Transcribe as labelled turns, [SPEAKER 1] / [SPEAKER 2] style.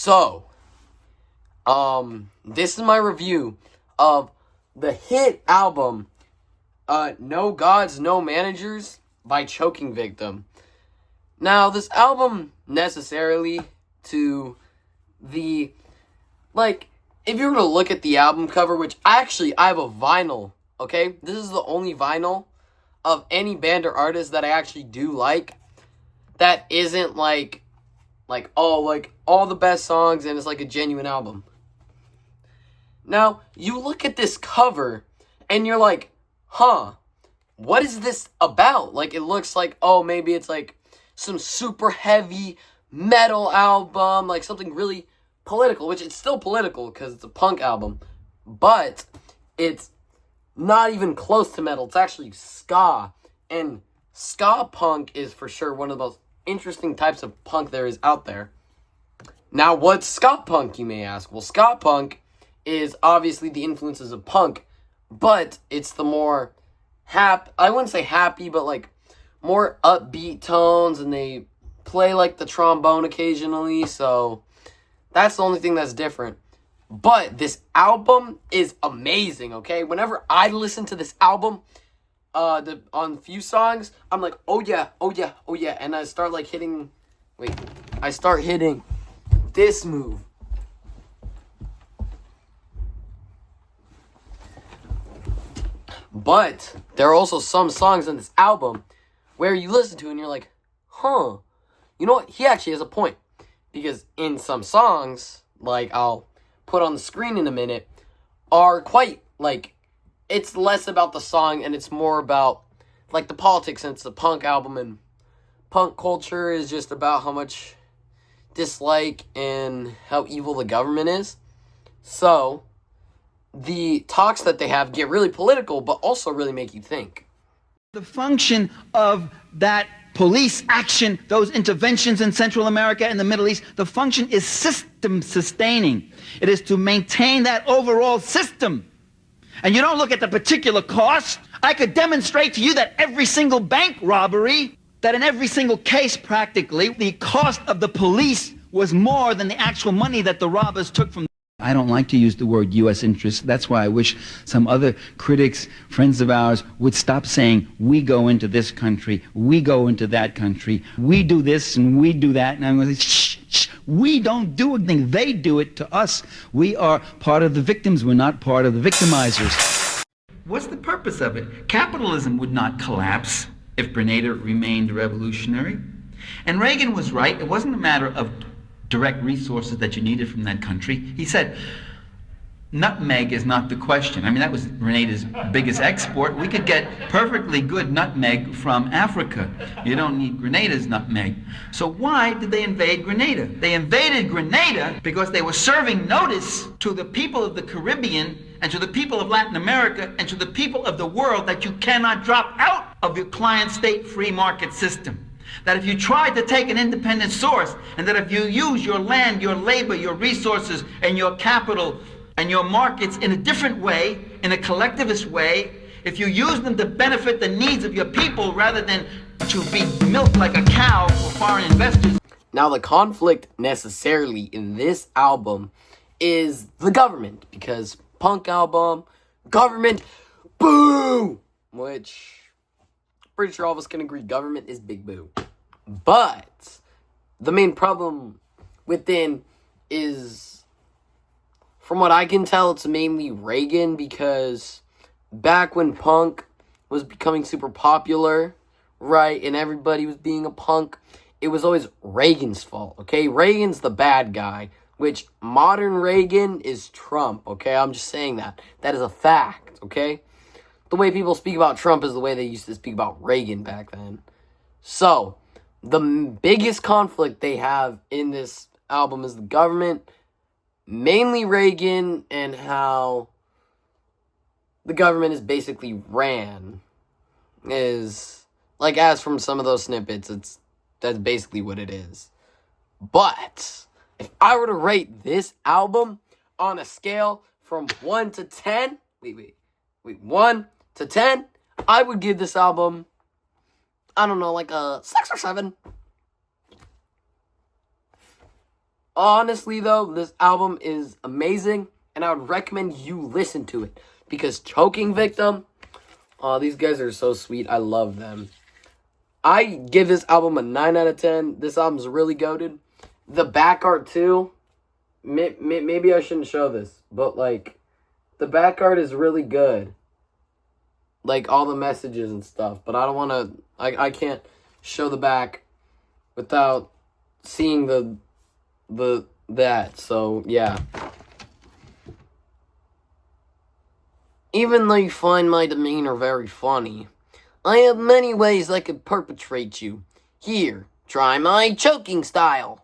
[SPEAKER 1] So, this is my review of the hit album, No Gods, No Managers by Choking Victim. Now, this album necessarily to the, if you were to look at the album cover, which I have a vinyl, okay? This is the only vinyl of any band or artist that I actually do like that isn't all the best songs and it's like a genuine album. Now, you look at this cover and you're like, what is this about? Like, it looks like, maybe it's like some super heavy metal album, like something really political, which it's still political because it's a punk album, but it's not even close to metal. It's actually ska, and ska punk is for sure one of the most interesting types of punk there is out there. Now, what's ska punk, you may ask? Well, ska punk is obviously the influences of punk, but it's the more I wouldn't say happy, but like more upbeat tones, and they play like the trombone occasionally, so that's the only thing that's different. But this album is amazing, okay? Whenever I listen to this album, on a few songs, I'm like, oh yeah, and I start hitting this move. But there are also some songs on this album where you listen to it and you're like, you know what? He actually has a point. Because in some songs, like I'll put on the screen in a minute, are quite, it's less about the song and it's more about, the politics, and it's a punk album, and punk culture is just about how much dislike and how evil the government is. So, the talks that they have get really political, but also really make you think.
[SPEAKER 2] The function of that police action, those interventions in Central America and the Middle East, the function is system sustaining. It is to maintain that overall system. And you don't look at the particular cost. I could demonstrate to you that every single bank robbery, that in every single case practically, the cost of the police was more than the actual money that the robbers took from. I don't like to use the word U.S. interest. That's why I wish some other critics, friends of ours, would stop saying, we go into this country, we go into that country, we do this and we do that. And I'm going to say, shh, we don't do anything. They do it to us. We are part of the victims. We're not part of the victimizers. What's the purpose of it? Capitalism would not collapse if Grenada remained revolutionary. And Reagan was right. It wasn't a matter of direct resources that you needed from that country. He said, nutmeg is not the question. I mean, that was Grenada's biggest export. We could get perfectly good nutmeg from Africa. You don't need Grenada's nutmeg. So why did they invade Grenada? They invaded Grenada because they were serving notice to the people of the Caribbean and to the people of Latin America and to the people of the world that you cannot drop out of your client state free market system. That if you try to take an independent source, and that if you use your land, your labor, your resources, and your capital, and your markets in a different way, in a collectivist way, if you use them to benefit the needs of your people rather than to be milked like a cow for foreign investors.
[SPEAKER 1] Now, the conflict necessarily in this album is the government, because punk album, government, boo! Which, pretty sure all of us can agree, government is big boo. But the main problem within is, from what I can tell, it's mainly Reagan, because back when punk was becoming super popular, right, and everybody was being a punk, it was always Reagan's fault, okay? Reagan's the bad guy, which modern Reagan is Trump, okay? I'm just saying that. That is a fact, okay? The way people speak about Trump is the way they used to speak about Reagan back then. So, the biggest conflict they have in this album is the government, mainly Reagan, and how the government is basically ran. Is, as from some of those snippets, that's basically what it is. But, if I were to rate this album on a scale from 1 to 10, 1 to 10, I would give this album, I don't know, a 6 or 7. Honestly, though, this album is amazing, and I would recommend you listen to it. Because Choking Victim, oh, these guys are so sweet. I love them. I give this album a 9 out of 10. This album's really goated. The back art, too. Maybe I shouldn't show this, but, like, the back art is really good. Like, all the messages and stuff. But I don't want to... I can't show the back without seeing that. So, yeah. Even though you find my demeanor very funny, I have many ways I could perpetrate you. Here, try my choking style.